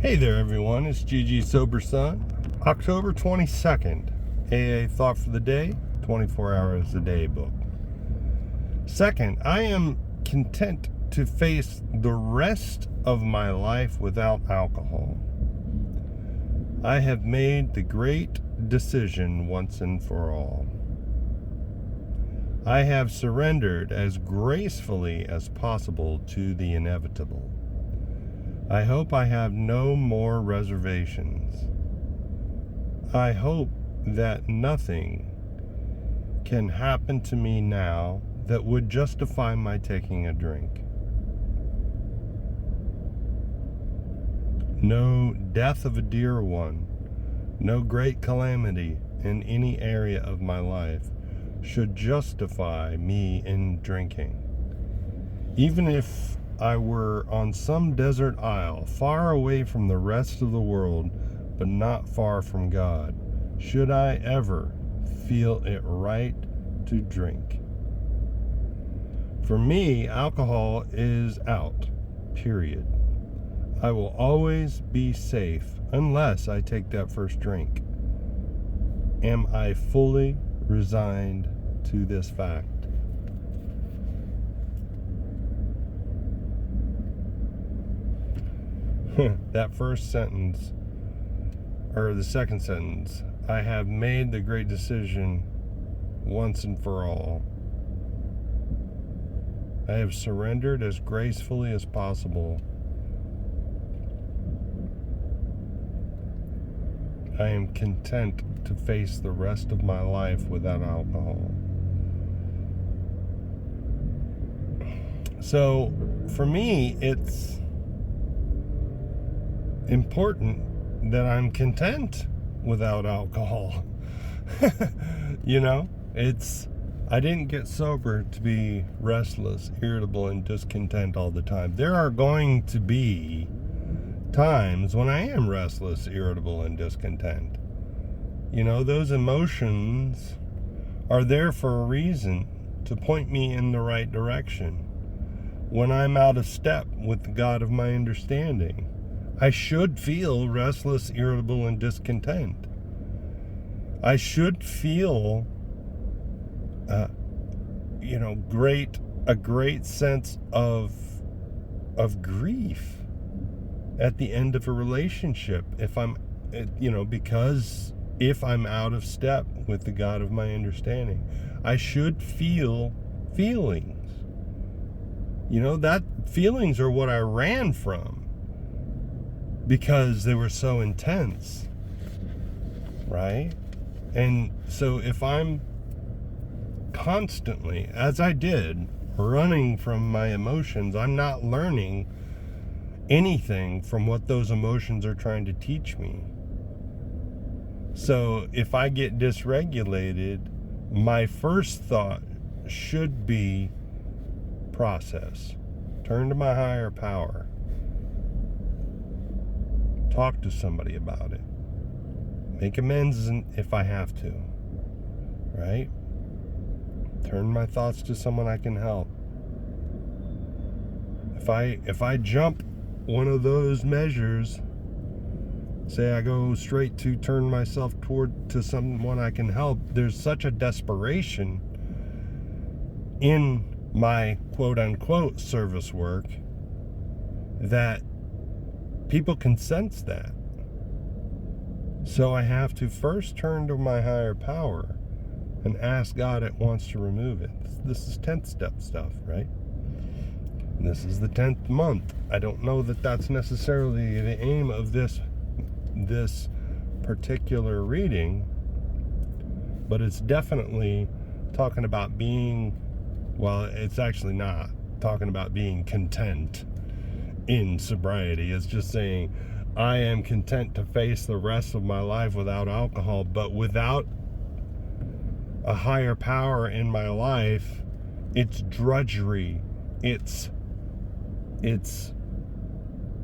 Hey there, everyone. It's GG Sober Son. October 22nd, AA Thought for the Day, 24 Hours a Day book. Second, I am content to face the rest of my life without alcohol. I have made the great decision once and for all. I have surrendered as gracefully as possible to the inevitable. I hope I have no more reservations. I hope that nothing can happen to me now that would justify my taking a drink. No death of a dear one, no great calamity in any area of my life should justify me in drinking. Even if I were on some desert isle, far away from the rest of the world, but not far from God, should I ever feel it right to drink? For me, alcohol is out, period. I will always be safe unless I take that first drink. Am I fully resigned to this fact? That first sentence, or the second sentence, I have made the great decision once and for all. I have surrendered as gracefully as possible. I am content to face the rest of my life without alcohol. So, for me, it's important that I'm content without alcohol. I didn't get sober to be restless, irritable, and discontent all the time. There are going to be times when I am restless, irritable, and discontent. Those emotions are there for a reason, to point me in the right direction. When I'm out of step with the God of my understanding, I should feel restless, irritable, and discontent. I should feel, a great sense of grief at the end of a relationship. Because if I'm out of step with the God of my understanding, I should feel feelings. That feelings are what I ran from, because they were so intense, right? And so if I'm constantly, as I did, running from my emotions, I'm not learning anything from what those emotions are trying to teach me. So if I get dysregulated, my first thought should be process. Turn to my higher power. Talk to somebody about it. Make amends if I have to. Right? Turn my thoughts to someone I can help. If I jump one of those measures, say I go straight to turn myself to someone I can help, there's such a desperation in my quote-unquote service work that people can sense that. So I have to first turn to my higher power and ask God at once to remove it. This is 10th step stuff, right? And this is the 10th month. I don't know that that's necessarily the aim of this particular reading, but it's definitely talking about it's actually not talking about being content in sobriety. It's just saying, I am content to face the rest of my life without alcohol, but without a higher power in my life, it's drudgery. It's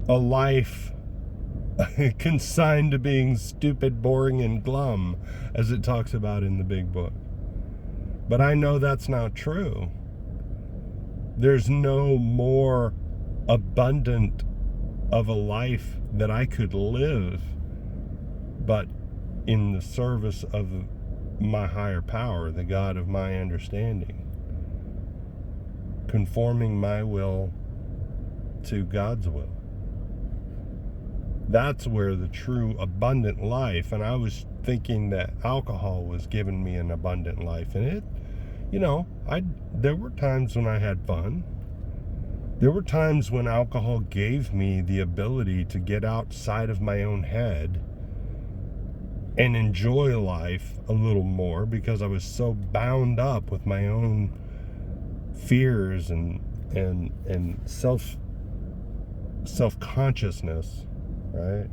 a life consigned to being stupid, boring, and glum, as it talks about in the big book. But I know that's not true. There's no more abundant of a life that I could live, but in the service of my higher power, the God of my understanding, conforming my will to God's will. That's where the true abundant life, and I was thinking that alcohol was giving me an abundant life, and it, there were times when I had fun. There were times when alcohol gave me the ability to get outside of my own head and enjoy life a little more, because I was so bound up with my own fears and self-consciousness, right?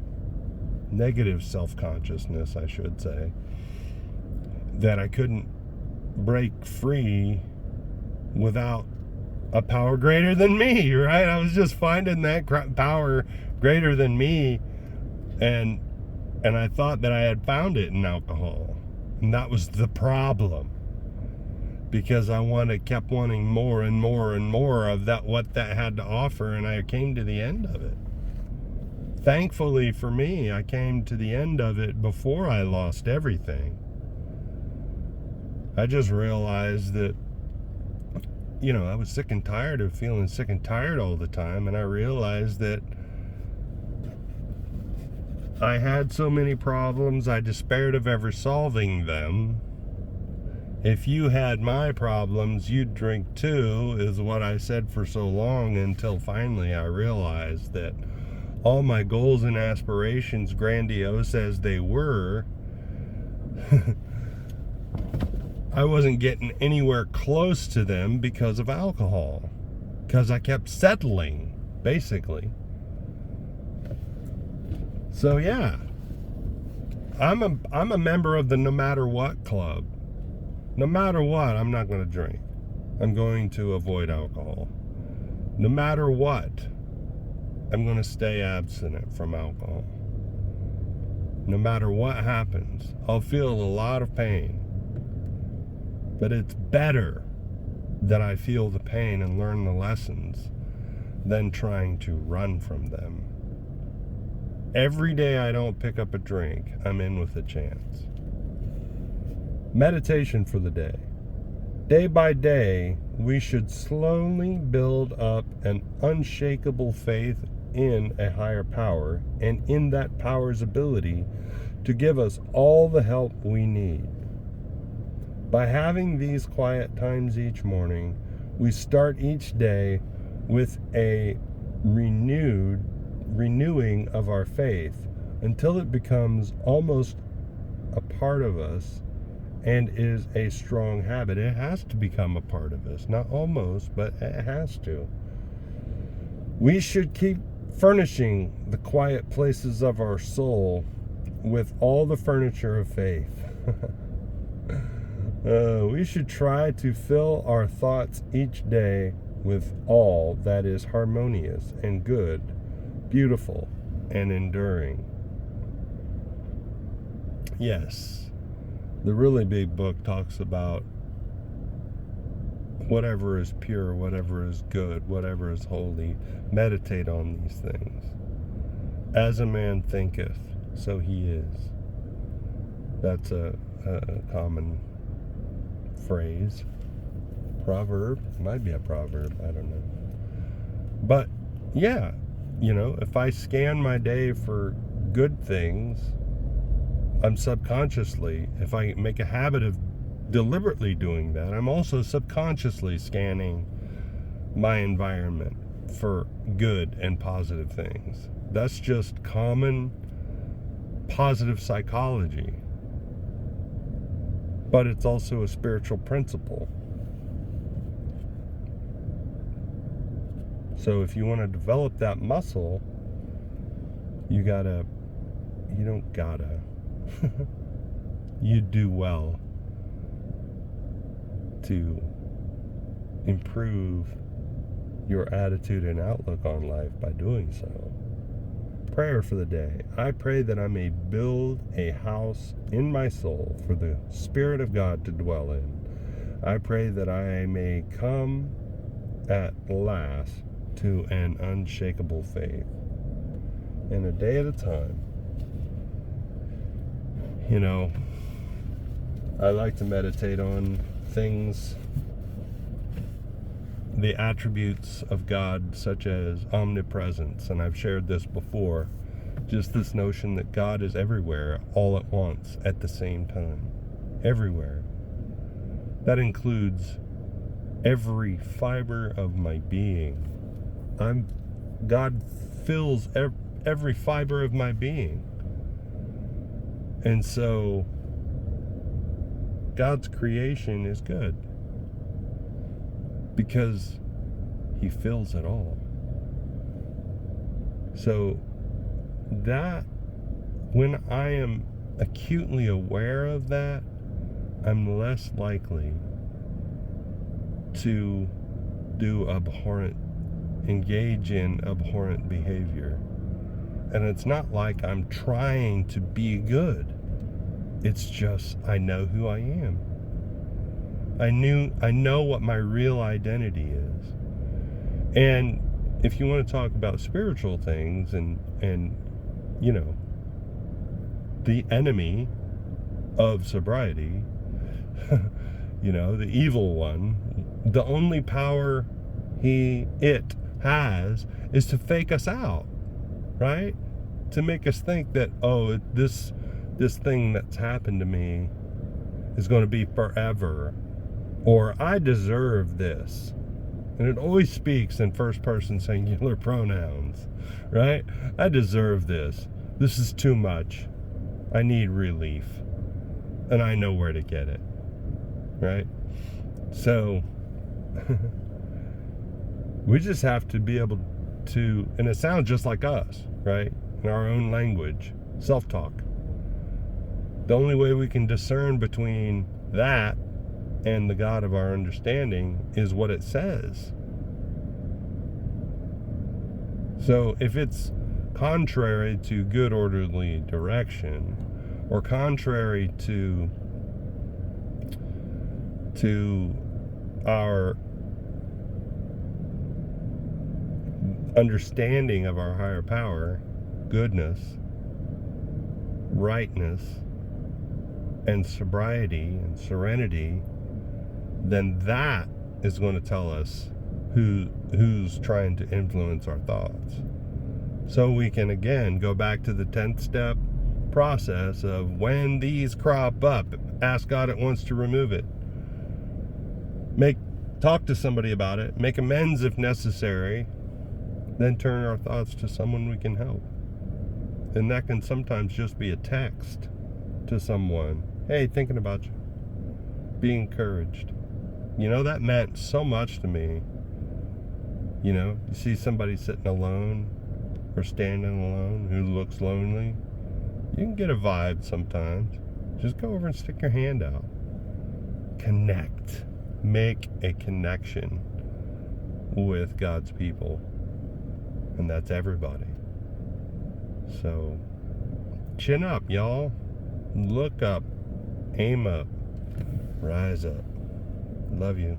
Negative self-consciousness, I should say, that I couldn't break free without a power greater than me, right? I was just finding that power greater than me, and I thought that I had found it in alcohol, and that was the problem, because I kept wanting more and more and more of that, what that had to offer, and I came to the end of it. Thankfully for me, I came to the end of it before I lost everything. I just realized that, I was sick and tired of feeling sick and tired all the time, and I realized that I had so many problems, I despaired of ever solving them. If you had my problems, you'd drink too, is what I said for so long, until finally I realized that all my goals and aspirations, grandiose as they were, I wasn't getting anywhere close to them because of alcohol. Because I kept settling, basically. So yeah, I'm a member of the No Matter What club. No matter what, I'm not going to drink. I'm going to avoid alcohol. No matter what, I'm going to stay abstinent from alcohol. No matter what happens, I'll feel a lot of pain. But it's better that I feel the pain and learn the lessons than trying to run from them. Every day I don't pick up a drink, I'm in with a chance. Meditation for the day. Day by day, we should slowly build up an unshakable faith in a higher power, and in that power's ability to give us all the help we need. By having these quiet times each morning, we start each day with a renewing of our faith until it becomes almost a part of us and is a strong habit. It has to become a part of us. Not almost, but it has to. We should keep furnishing the quiet places of our soul with all the furniture of faith. We should try to fill our thoughts each day with all that is harmonious and good, beautiful and enduring. Yes, the really big book talks about whatever is pure, whatever is good, whatever is holy. Meditate on these things. As a man thinketh, so he is. That's a common phrase. Proverb. It might be a proverb. I don't know. But yeah, if I scan my day for good things, I'm subconsciously, if I make a habit of deliberately doing that, I'm also subconsciously scanning my environment for good and positive things. That's just common positive psychology. But it's also a spiritual principle. So if you want to develop that muscle, you do well to improve your attitude and outlook on life by doing so. Prayer for the day. I pray that I may build a house in my soul for the Spirit of God to dwell in. I pray that I may come at last to an unshakable faith. and a day at a time. You know, I like to meditate on things, the attributes of God, such as omnipresence, and I've shared this before, just this notion that God is everywhere all at once at the same time. Everywhere. That includes every fiber of my being. God fills every fiber of my being. And so God's creation is good because he fills it all. So that, when I am acutely aware of that, I'm less likely to engage in abhorrent behavior. And it's not like I'm trying to be good. It's just, I know who I am. I know what my real identity is. And if you want to talk about spiritual things and you know, the enemy of sobriety, you know, the evil one, the only power it has is to fake us out, right? To make us think that, oh, this thing that's happened to me is going to be forever, or I deserve this. And it always speaks in first person singular pronouns, right? I deserve this. This is too much. I need relief. And I know where to get it, right? So we just have to be able to, and it sounds just like us, right? In our own language, self-talk. The only way we can discern between that and the God of our understanding is what it says. So if it's contrary to good orderly direction, or contrary to our understanding of our higher power, goodness, rightness, and sobriety and serenity, then that is going to tell us who's trying to influence our thoughts. So we can again go back to the 10th step process of when these crop up, ask God at once to remove it. Talk to somebody about it, make amends if necessary, then turn our thoughts to someone we can help. And that can sometimes just be a text to someone. Hey, thinking about you. Be encouraged. You know, that meant so much to me. You know, you see somebody sitting alone or standing alone who looks lonely. You can get a vibe sometimes. Just go over and stick your hand out. Connect. Make a connection with God's people. And that's everybody. So, chin up, y'all. Look up. Aim up. Rise up. Love you.